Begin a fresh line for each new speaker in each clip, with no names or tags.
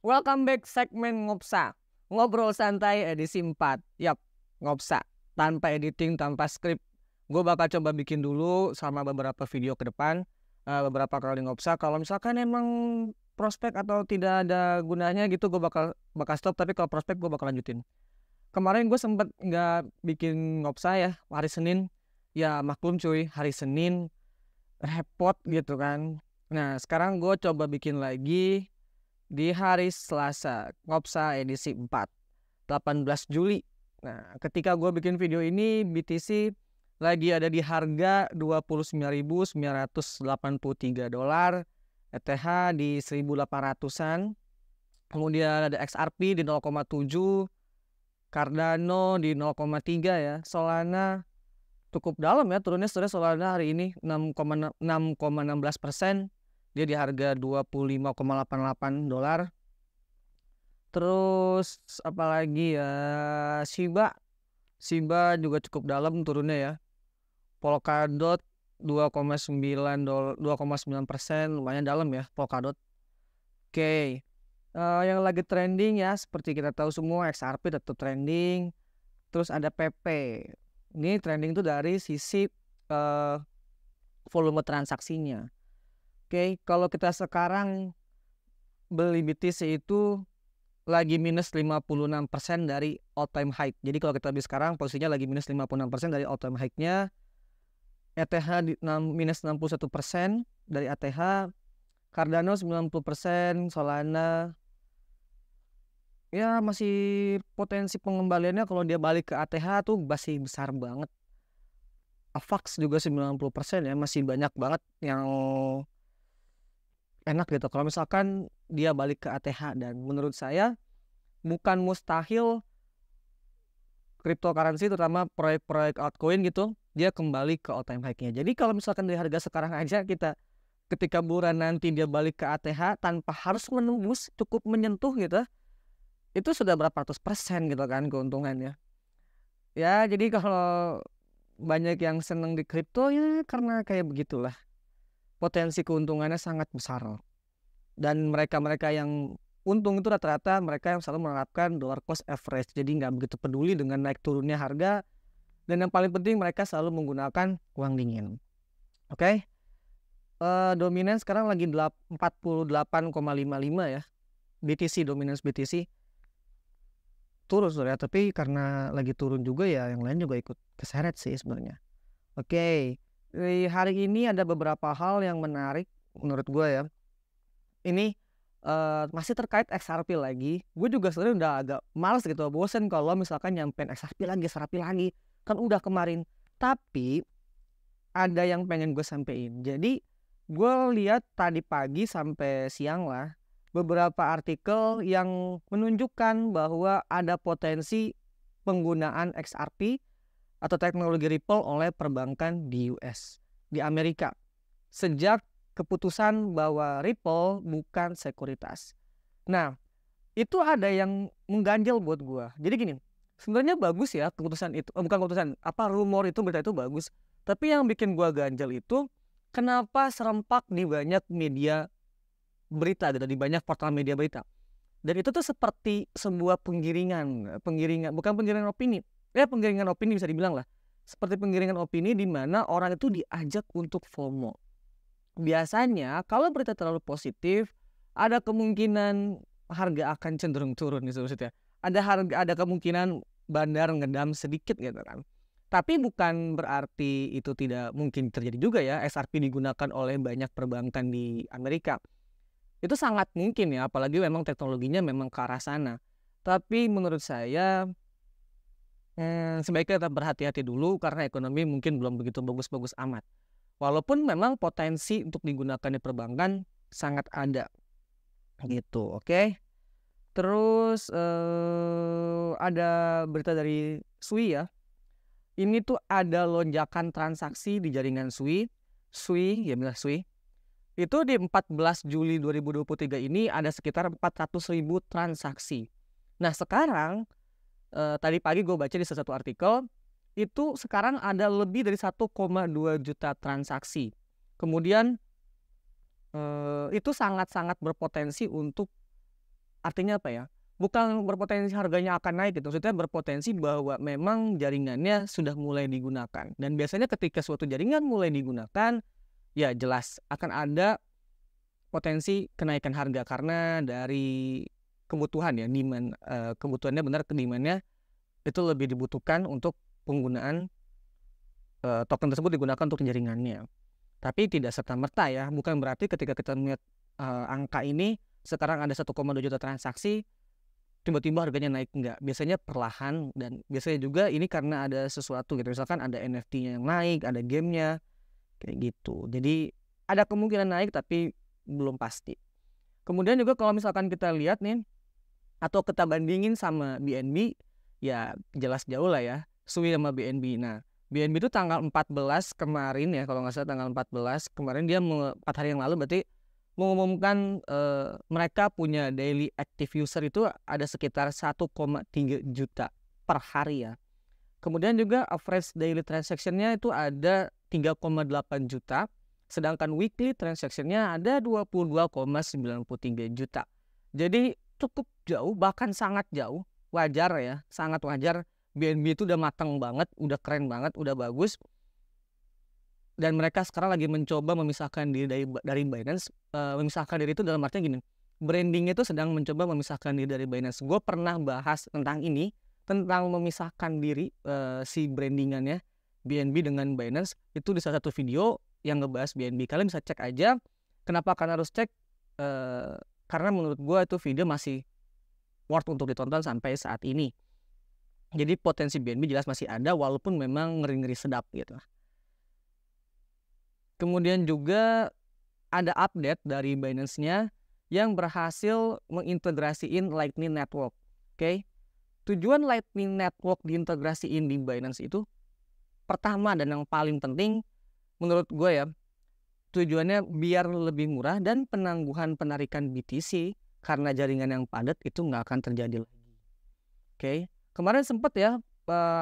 Welcome back segmen Ngopsa. Ngobrol santai edisi 4. Yap, Ngopsa. Tanpa editing, tanpa skrip. Gue bakal coba bikin dulu sama beberapa video ke depan. Beberapa kali Ngopsa. Kalau misalkan emang prospek atau tidak ada gunanya gitu, gue bakal stop. Tapi kalau prospek gue bakal lanjutin. Kemarin gue sempet nggak bikin Ngopsa ya, hari Senin. Ya maklum cuy, hari Senin repot gitu kan. Nah sekarang gue coba bikin lagi di hari Selasa, Ngopsa edisi 4, 18 Juli. Nah, ketika gue bikin video ini, BTC lagi ada di harga $29.983, ETH di 1.800-an. Kemudian ada XRP di 0,7, Cardano di 0,3 ya. Solana cukup dalam ya turunnya, sebenarnya Solana hari ini 6,16%. Dia di harga $25,88. Terus apalagi ya, Shiba juga cukup dalam turunnya ya. Polkadot 2,9%, lumayan dalam ya Polkadot. Oke. Yang lagi trending ya, seperti kita tahu semua, XRP tetap trending. Terus ada PP. Ini trending tuh dari sisi volume transaksinya. Oke, kalau kita sekarang beli BTC itu lagi minus 56% dari all time high. Jadi kalau kita beli sekarang posisinya lagi minus 56% dari all time high-nya. ETH di minus 61% dari ATH. Cardano 90%, Solana ya masih potensi pengembaliannya kalau dia balik ke ATH tuh masih besar banget. AVAX juga 90% ya, masih banyak banget yang enak gitu kalau misalkan dia balik ke ATH. Dan menurut saya bukan mustahil cryptocurrency terutama proyek-proyek altcoin gitu dia kembali ke all time high-nya. Jadi kalau misalkan dari harga sekarang aja kita ketika bulan nanti dia balik ke ATH tanpa harus menembus, cukup menyentuh gitu, itu sudah berapa ratus persen gitu kan keuntungannya ya. Jadi kalau banyak yang seneng di kripto ya karena kayak begitulah, potensi keuntungannya sangat besar. Dan mereka-mereka yang untung itu rata-rata mereka yang selalu menerapkan dollar cost average. Jadi nggak begitu peduli dengan naik turunnya harga. Dan yang paling penting mereka selalu menggunakan uang dingin. Oke. Dominan sekarang lagi 48,55 ya. BTC, dominance BTC. Turun ya, tapi karena lagi turun juga ya yang lain juga ikut keseret sih sebenarnya. Oke. Di hari ini ada beberapa hal yang menarik menurut gue ya. Ini masih terkait XRP lagi. Gue juga sebenarnya udah agak males gitu, bosen kalau misalkan nyampein XRP lagi, kan udah kemarin. Tapi ada yang pengen gue sampein. Jadi gue lihat tadi pagi sampai siang lah beberapa artikel yang menunjukkan bahwa ada potensi penggunaan XRP atau teknologi Ripple oleh perbankan di US, di Amerika, sejak keputusan bahwa Ripple bukan sekuritas. Nah, itu ada yang mengganjal buat gua. Jadi gini, sebenarnya bagus ya keputusan itu, bukan keputusan, rumor itu, berita itu bagus. Tapi yang bikin gua ganjal itu kenapa serempak di banyak media berita, di banyak portal media berita. Dan itu tuh seperti sebuah penggiringan, bukan penggiringan opini. Ya penggiringan opini bisa dibilang lah. Seperti penggiringan opini di mana orang itu diajak untuk FOMO. Biasanya kalau berita terlalu positif, ada kemungkinan harga akan cenderung turun gitu maksudnya. Ada kemungkinan bandar ngedam sedikit gitu kan. Tapi bukan berarti itu tidak mungkin terjadi juga ya. XRP digunakan oleh banyak perbankan di Amerika. Itu sangat mungkin ya, apalagi memang teknologinya memang ke arah sana. Tapi menurut saya sebaiknya tetap berhati-hati dulu karena ekonomi mungkin belum begitu bagus-bagus amat. Walaupun memang potensi untuk digunakan di perbankan sangat ada gitu, oke. Terus ada berita dari Sui ya. Ini tuh ada lonjakan transaksi di jaringan Sui. Ya benar Sui. Itu di 14 Juli 2023 ini ada sekitar 400.000 transaksi. Nah sekarang tadi pagi gue baca di salah satu artikel, itu sekarang ada lebih dari 1,2 juta transaksi. Kemudian itu sangat-sangat berpotensi untuk artinya apa ya? Bukan berpotensi harganya akan naik gitu, maksudnya berpotensi bahwa memang jaringannya sudah mulai digunakan. Dan biasanya ketika suatu jaringan mulai digunakan, ya jelas akan ada potensi kenaikan harga karena dari kebutuhan ya, demand, kebutuhannya benar, demand-nya itu lebih dibutuhkan untuk penggunaan token tersebut digunakan untuk jaringannya. Tapi tidak serta-merta ya, bukan berarti ketika kita melihat angka ini sekarang ada 1,2 juta transaksi tiba-tiba harganya naik, enggak. Biasanya perlahan, dan biasanya juga ini karena ada sesuatu gitu. Misalkan ada NFT-nya yang naik, ada gamenya, kayak gitu. Jadi ada kemungkinan naik tapi belum pasti. Kemudian juga kalau misalkan kita lihat nih, atau kita bandingin sama BNB, ya jelas jauh lah ya, Sui sama BNB. Nah, BNB itu tanggal 14 kemarin ya, kalau nggak salah tanggal 14 kemarin dia 4 hari yang lalu berarti mengumumkan mereka punya daily active user itu ada sekitar 1,3 juta per hari ya. Kemudian juga average daily transaction-nya itu ada 3,8 juta, sedangkan weekly transaction-nya ada 22,93 juta. Jadi cukup jauh, bahkan sangat jauh, wajar ya, sangat wajar. BNB itu udah matang banget, udah keren banget, udah bagus. Dan mereka sekarang lagi mencoba memisahkan diri dari Binance. Memisahkan diri itu dalam artinya gini, brandingnya itu sedang mencoba memisahkan diri dari Binance. Gue pernah bahas tentang ini, tentang memisahkan diri si brandingannya BNB dengan Binance itu di salah satu video yang ngebahas BNB. Kalian bisa cek aja. Kenapa kalian harus cek? Karena menurut gue itu video masih worth untuk ditonton sampai saat ini. Jadi potensi BNB jelas masih ada walaupun memang ngeri-ngeri sedap gitu. Kemudian juga ada update dari Binance-nya yang berhasil mengintegrasiin Lightning Network. Oke. Tujuan Lightning Network diintegrasiin di Binance itu pertama dan yang paling penting menurut gue ya, tujuannya biar lebih murah dan penangguhan penarikan BTC karena jaringan yang padat itu nggak akan terjadi lagi. Oke. Kemarin sempat ya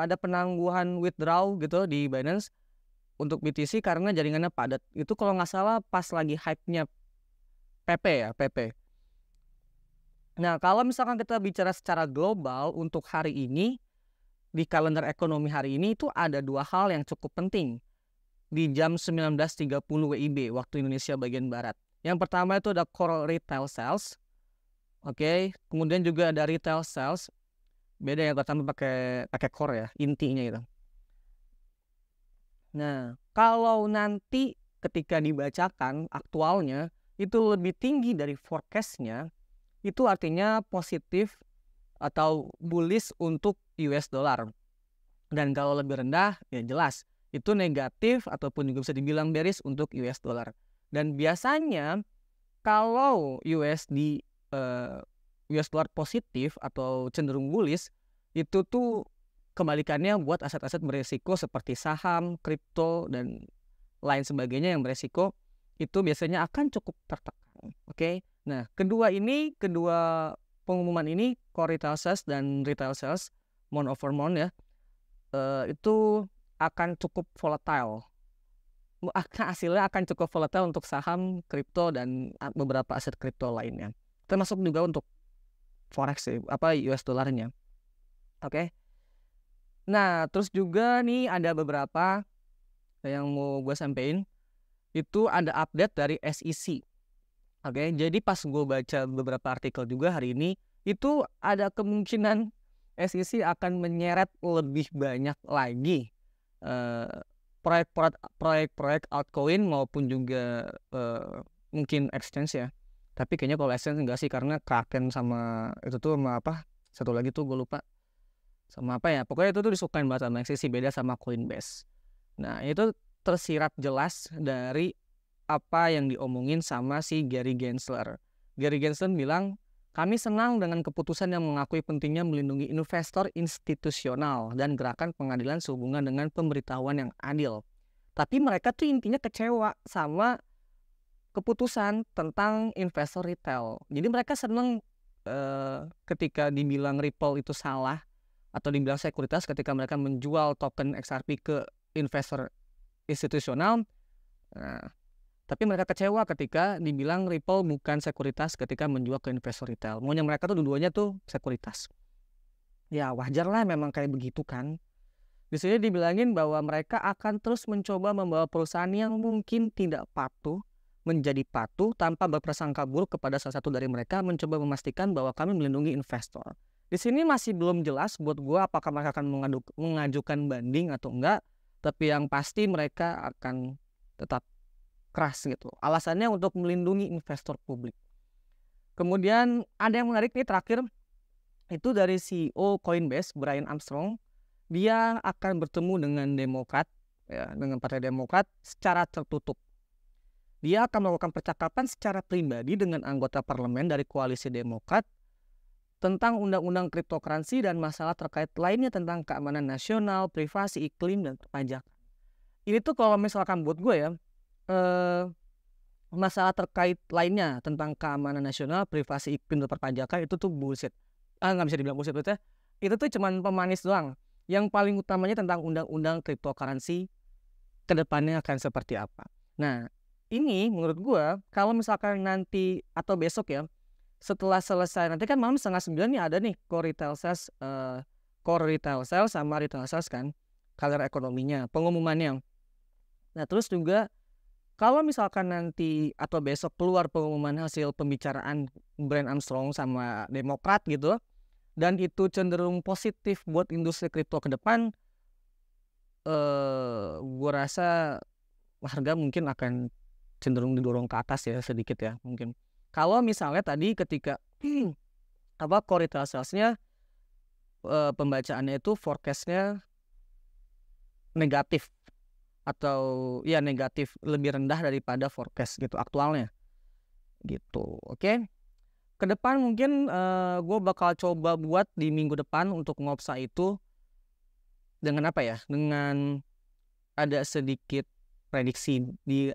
ada penangguhan withdraw gitu di Binance untuk BTC karena jaringannya padat. Itu kalau nggak salah pas lagi hype-nya PP ya, PP. Nah, kalau misalkan kita bicara secara global untuk hari ini, di kalender ekonomi hari ini itu ada dua hal yang cukup penting di jam 19.30 WIB waktu Indonesia bagian Barat. Yang pertama itu ada core retail sales. Oke, kemudian juga ada retail sales. Beda yang pertama pakai core ya, intinya gitu. Nah, kalau nanti ketika dibacakan aktualnya itu lebih tinggi dari forecast-nya, itu artinya positif atau bullish untuk US dollar. Dan kalau lebih rendah, ya jelas itu negatif ataupun juga bisa dibilang bearish untuk US dollar. Dan biasanya kalau US dollar positif atau cenderung bullish, itu tuh kebalikannya buat aset-aset beresiko seperti saham, kripto, dan lain sebagainya yang beresiko itu biasanya akan cukup tertekan. Oke. Nah, kedua pengumuman ini, core retail sales dan retail sales month over month ya, itu akan cukup volatile. Hasilnya akan cukup volatile untuk saham, kripto, dan beberapa aset kripto lainnya. Termasuk juga untuk forex US dollarnya. Oke. Nah, terus juga nih ada beberapa yang mau gue sampein. Itu ada update dari SEC. Oke, jadi pas gue baca beberapa artikel juga hari ini, itu ada kemungkinan SEC akan menyeret lebih banyak lagi proyek-proyek altcoin maupun juga mungkin exchange ya. Tapi kayaknya kalau exchange enggak sih, karena Kraken sama itu tuh sama apa? Satu lagi tuh gue lupa. Sama apa ya? Pokoknya itu tuh disukain banget sama SEC, beda sama Coinbase. Nah, itu tersirat jelas dari apa yang diomongin sama si Gary Gensler. Gary Gensler bilang, kami senang dengan keputusan yang mengakui pentingnya melindungi investor institusional dan gerakan pengadilan sehubungan dengan pemberitahuan yang adil. Tapi mereka tuh intinya kecewa sama keputusan tentang investor retail. Jadi mereka senang ketika dibilang Ripple itu salah atau dibilang sekuritas ketika mereka menjual token XRP ke investor institusional. Nah, Tapi mereka kecewa ketika dibilang Ripple bukan sekuritas ketika menjual ke investor retail. Maunya mereka tuh dua-duanya tuh sekuritas. Ya wajar lah memang kayak begitu kan. Di sini dibilangin bahwa mereka akan terus mencoba membawa perusahaan yang mungkin tidak patuh menjadi patuh tanpa berprasangka buruk kepada salah satu dari mereka, mencoba memastikan bahwa kami melindungi investor. Di sini masih belum jelas buat gue apakah mereka akan mengajukan banding atau enggak, tapi yang pasti mereka akan tetap keras gitu. Alasannya untuk melindungi investor publik. Kemudian ada yang menarik nih terakhir, itu dari CEO Coinbase, Brian Armstrong. Dia akan bertemu dengan Demokrat, ya, dengan Partai Demokrat secara tertutup. Dia akan melakukan percakapan secara pribadi dengan anggota parlemen dari koalisi Demokrat tentang undang-undang kriptocurrency dan masalah terkait lainnya tentang keamanan nasional, privasi, iklim, dan perpajakan. Ini tuh kalau misalkan buat gue ya, masalah terkait lainnya tentang keamanan nasional, privasi, iklim, dan perpajakan itu tuh bullshit. Nggak bisa dibilang bullshit, betul. Itu tuh cuman pemanis doang. Yang paling utamanya tentang undang-undang kriptocurrency ke depannya akan seperti apa. Nah, ini menurut gue kalau misalkan nanti atau besok ya, setelah selesai nanti kan malam 8:30 nih ada nih core retail sales sama retail sales kan, color ekonominya, pengumumannya. Nah terus juga kalau misalkan nanti atau besok keluar pengumuman hasil pembicaraan Brian Armstrong sama Demokrat gitu, dan itu cenderung positif buat industri kripto ke depan, gue rasa harga mungkin akan cenderung didorong ke atas ya sedikit ya mungkin. Kalau misalnya tadi ketika core retail salesnya pembacaannya itu forecastnya negatif atau ya negatif, lebih rendah daripada forecast gitu aktualnya gitu. Oke. Ke depan mungkin gue bakal coba buat di minggu depan untuk ngopsa itu dengan apa ya, dengan ada sedikit prediksi di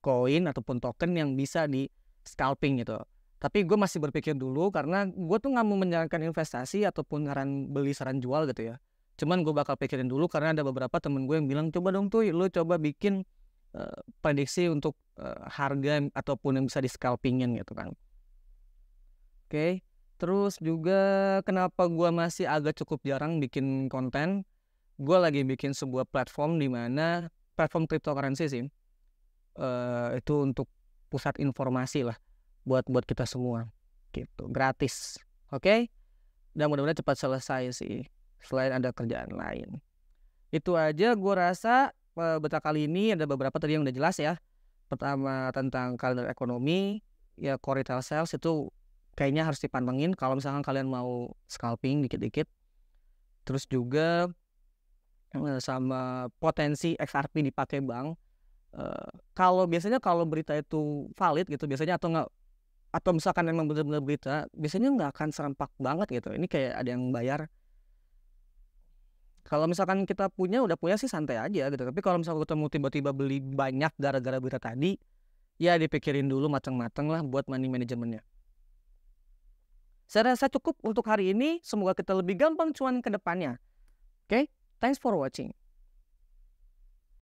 koin ataupun token yang bisa di scalping gitu. Tapi gue masih berpikir dulu karena gue tuh nggak mau menyarankan investasi ataupun saran jual gitu ya. Cuman gue bakal pikirin dulu karena ada beberapa temen gue yang bilang coba dong tuh lu coba bikin prediksi untuk harga ataupun yang bisa di scalpingin gitu kan. Oke. Terus juga kenapa gue masih agak cukup jarang bikin konten. Gue lagi bikin sebuah platform di mana platform cryptocurrency sih. Itu untuk pusat informasi lah buat kita semua gitu, gratis. Oke. Dan mudah-mudahan cepat selesai sih, selain ada kerjaan lain. Itu aja gue rasa. Beta kali ini ada beberapa tadi yang udah jelas ya. Pertama tentang kalender ekonomi, ya core retail sales itu kayaknya harus dipantengin kalau misalkan kalian mau scalping dikit-dikit. Terus juga sama potensi XRP dipakai bank. Kalau biasanya kalau berita itu valid gitu biasanya atau misalkan memang benar-benar berita, biasanya nggak akan serempak banget gitu. Ini kayak ada yang bayar. Kalau misalkan kita udah punya sih santai aja gitu. Tapi kalau misalkan ketemu tiba-tiba beli banyak gara-gara berita tadi, ya dipikirin dulu matang-matang lah buat money manajemennya. Saya rasa cukup untuk hari ini. Semoga kita lebih gampang cuan ke depannya. Oke, thanks for watching.